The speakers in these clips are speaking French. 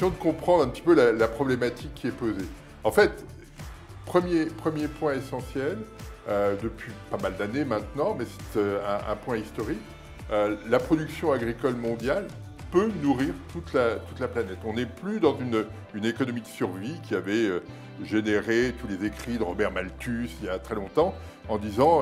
essayons de comprendre un petit peu la problématique qui est posée. En fait, premier point essentiel, depuis pas mal d'années maintenant, mais c'est un point historique, la production agricole mondiale peut nourrir toute la planète. On n'est plus dans une économie de survie qui avait généré tous les écrits de Robert Malthus il y a très longtemps en disant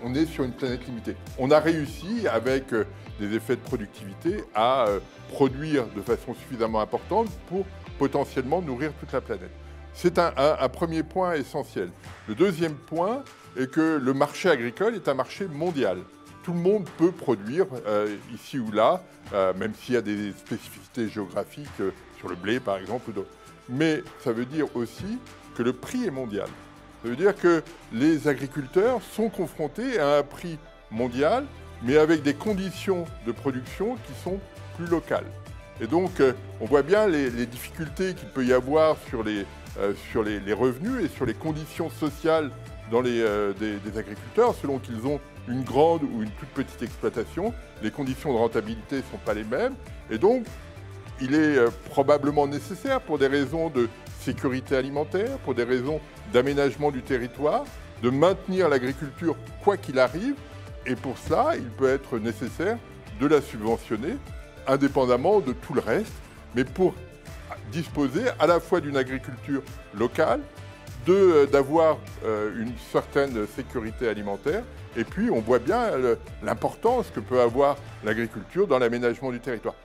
on est sur une planète limitée. On a réussi avec des effets de productivité à produire de façon suffisamment importante pour potentiellement nourrir toute la planète. C'est un premier point essentiel. Le deuxième point est que le marché agricole est un marché mondial. Tout le monde peut produire ici ou là, même s'il y a des spécificités géographiques sur le blé par exemple ou d'autres. Mais ça veut dire aussi que le prix est mondial. Ça veut dire que les agriculteurs sont confrontés à un prix mondial, mais avec des conditions de production qui sont plus locales. Et donc, on voit bien les difficultés qu'il peut y avoir sur les revenus et sur les conditions sociales dans des agriculteurs, selon qu'ils ont une grande ou une toute petite exploitation. Les conditions de rentabilité ne sont pas les mêmes. Et donc, il est probablement nécessaire, pour des raisons de sécurité alimentaire, pour des raisons d'aménagement du territoire, de maintenir l'agriculture quoi qu'il arrive. Et pour cela, il peut être nécessaire de la subventionner, indépendamment de tout le reste, mais pour disposer à la fois d'une agriculture locale, d'avoir une certaine sécurité alimentaire, et puis on voit bien l'importance que peut avoir l'agriculture dans l'aménagement du territoire.